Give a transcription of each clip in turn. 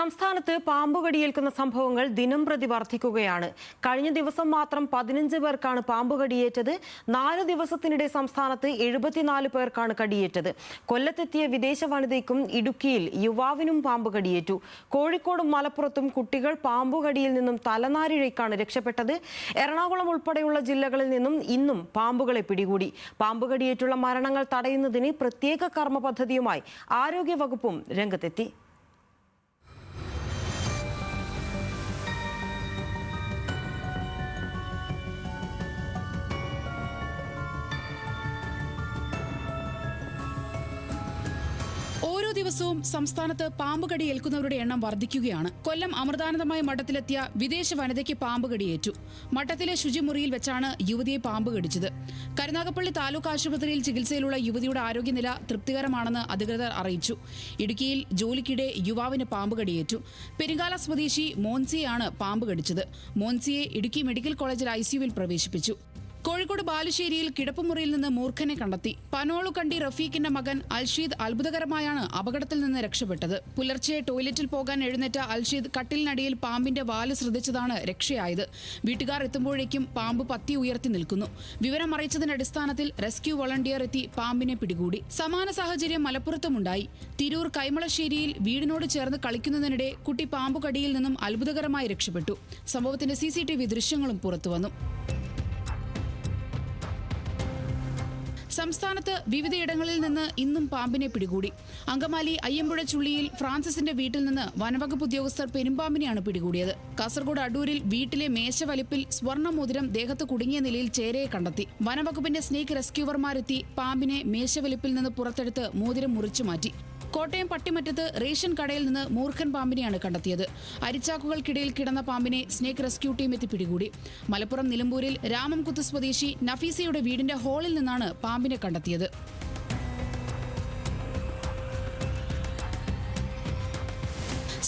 സംസ്ഥാനത്ത് പാമ്പുകടിയേൽക്കുന്ന സംഭവങ്ങൾ ദിനംപ്രതി വർദ്ധിക്കുകയാണ്. കഴിഞ്ഞ ദിവസം മാത്രം 15 പേർക്കാണ് പാമ്പുകടിയേറ്റത്. 4 ദിവസത്തിനിടെ സംസ്ഥാനത്ത് 74 പേർക്കാണ് കടിയേറ്റത്. കൊല്ലത്തെത്തിയ വിദേശ വനിതയ്ക്കും ഇടുക്കിയിൽ യുവാവിനും പാമ്പുകടിയേറ്റു. കോഴിക്കോടും മലപ്പുറത്തും കുട്ടികൾ പാമ്പുകടിയിൽ നിന്നും തലനാരിഴയ്ക്കാണ് രക്ഷപ്പെട്ടത്. എറണാകുളം ഉൾപ്പെടെയുള്ള ജില്ലകളിൽ നിന്നും ഇന്നും പാമ്പുകളെ പിടികൂടി. പാമ്പുകടിയേറ്റുള്ള മരണങ്ങൾ തടയുന്നതിന് പ്രത്യേക കർമ്മ പദ്ധതിയുമായി ആരോഗ്യവകുപ്പും രംഗത്തെത്തി. ഓരോ ദിവസവും സംസ്ഥാനത്ത് പാമ്പുകടി ഏൽക്കുന്നവരുടെ എണ്ണം വർദ്ധിക്കുകയാണ്. കൊല്ലം അമൃതാനന്ദമയ മഠത്തിലെത്തിയ വിദേശ വനിതയ്ക്ക് പാമ്പുകടിയേറ്റു. മഠത്തിലെ ശുചിമുറിയിൽ വെച്ചാണ് യുവതിയെ പാമ്പ് കടിച്ചത്. കരുനാഗപ്പള്ളി താലൂക്ക് ആശുപത്രിയിൽ ചികിത്സയിലുള്ള യുവതിയുടെ ആരോഗ്യനില തൃപ്തികരമാണെന്ന് അധികൃതർ അറിയിച്ചു. ഇടുക്കിയിൽ ജോലിക്കിടെ യുവാവിന് പാമ്പ് കടിയേറ്റു. പെരിങ്ങാല സ്വദേശി മോൻസിയെയാണ് പാമ്പ് കടിച്ചത്. മോൻസിയെ ഇടുക്കി മെഡിക്കൽ കോളേജിൽ ICUവിൽ പ്രവേശിപ്പിച്ചു. കോഴിക്കോട് ബാലുശ്ശേരിയിൽ കിടപ്പുമുറിയിൽ നിന്ന് മൂർഖനെ കണ്ടെത്തി. പനോളുകണ്ടി റഫീഖിന്റെ മകൻ അൽഷീദ് അത്ഭുതകരമായാണ് അപകടത്തിൽ നിന്ന് രക്ഷപ്പെട്ടത്. പുലർച്ചെ ടോയ്ലറ്റിൽ പോകാൻ എഴുന്നേറ്റ അൽഷീദ് കട്ടിലിനടിയിൽ പാമ്പിന്റെ വാല് ശ്രദ്ധിച്ചതാണ് രക്ഷയായത്. വീട്ടുകാർ എത്തുമ്പോഴേക്കും പാമ്പ് പത്തി ഉയർത്തി നിൽക്കുന്നു. വിവരം അറിയിച്ചതിന്റെ അടിസ്ഥാനത്തിൽ റെസ്ക്യൂ വോളണ്ടിയർ എത്തി പാമ്പിനെ പിടികൂടി. സമാന സാഹചര്യം മലപ്പുറത്തുമുണ്ടായി. തിരൂർ കൈമളശ്ശേരിയിൽ വീടിനോട് ചേർന്ന് കളിക്കുന്നതിനിടെ കുട്ടി പാമ്പുകടിയിൽ നിന്നും അത്ഭുതകരമായി രക്ഷപ്പെട്ടു. സംഭവത്തിന്റെ CCTV ദൃശ്യങ്ങളും പുറത്തുവന്നു. സംസ്ഥാനത്ത് വിവിധയിടങ്ങളിൽ നിന്ന് ഇന്നും പാമ്പിനെ പിടികൂടി. അങ്കമാലി അയ്യമ്പുഴ ചുള്ളിയിൽ ഫ്രാൻസിന്റെ വീട്ടിൽ നിന്ന് വനവകുപ്പ് ഉദ്യോഗസ്ഥർ പെരുമ്പാമ്പിനെയാണ് പിടികൂടിയത്. കാസർഗോഡ് അടൂരിൽ വീട്ടിലെ മേശവലിപ്പിൽ സ്വർണ്ണമോതിരം ദേഹത്ത് കുടുങ്ങിയ നിലയിൽ ചേരയെ കണ്ടെത്തി. വനവകുപ്പിന്റെ സ്നേക്ക് റെസ്ക്യൂവർമാരെത്തി പാമ്പിനെ മേശവലിപ്പിൽ നിന്ന് പുറത്തെടുത്ത് മോതിരം മുറിച്ചു മാറ്റി. കോട്ടയം പട്ടിമറ്റത്ത് റേഷൻ കടയിൽ നിന്ന് മൂർഖൻ പാമ്പിനെയാണ് കണ്ടെത്തിയത്. അരിച്ചാക്കുകൾക്കിടയിൽ കിടന്ന പാമ്പിനെ സ്നേക്ക് റെസ്ക്യൂ ടീം എത്തി പിടികൂടി. മലപ്പുറം നിലമ്പൂരിൽ രാമംകുത്ത് സ്വദേശി നഫീസയുടെ വീടിന്റെ ഹാളിൽ നിന്നാണ് പാമ്പിനെ കണ്ടെത്തിയത്.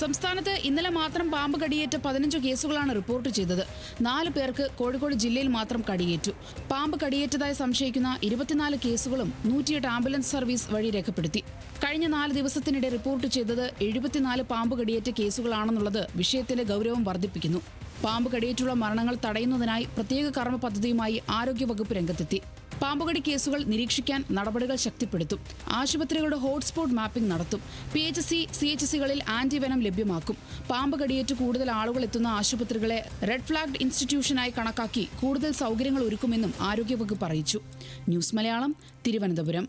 സംസ്ഥാനത്ത് ഇന്നലെ മാത്രം പാമ്പ് കടിയേറ്റ 15 കേസുകളാണ് റിപ്പോർട്ട് ചെയ്തത്. 4 പേർക്ക് കോഴിക്കോട് ജില്ലയിൽ മാത്രം കടിയേറ്റു. പാമ്പ് കടിയേറ്റതായി സംശയിക്കുന്ന 24 കേസുകളും 108 ആംബുലൻസ് സർവീസ് വഴി രേഖപ്പെടുത്തി. കഴിഞ്ഞ 4 ദിവസത്തിനിടെ റിപ്പോർട്ട് ചെയ്തത് 74 പാമ്പ് കടിയേറ്റ കേസുകളാണെന്നുള്ളത് വിഷയത്തിന്റെ ഗൗരവം വർദ്ധിപ്പിക്കുന്നു. പാമ്പ് കടിയേറ്റുള്ള മരണങ്ങൾ തടയുന്നതിനായി പ്രത്യേക കർമ്മ പദ്ധതിയുമായി ആരോഗ്യവകുപ്പ് രംഗത്തെത്തി. പാമ്പുകടി കേസുകൾ നിരീക്ഷിക്കാൻ നടപടികൾ ശക്തിപ്പെടുത്തും. ആശുപത്രികളുടെ ഹോട്ട്സ്പോട്ട് മാപ്പിംഗ് നടത്തും. PHC, CHCകളിൽ ആന്റിവെനം ലഭ്യമാക്കും. പാമ്പ് കടിയേറ്റ് കൂടുതൽ ആളുകൾ എത്തുന്ന ആശുപത്രികളെ റെഡ് ഫ്ലാഗ്ഡ് ഇൻസ്റ്റിറ്റ്യൂഷനായി കണക്കാക്കി കൂടുതൽ സൗകര്യങ്ങൾ ഒരുക്കുമെന്നും ആരോഗ്യവകുപ്പ് അറിയിച്ചു. ന്യൂസ് മലയാളം, തിരുവനന്തപുരം.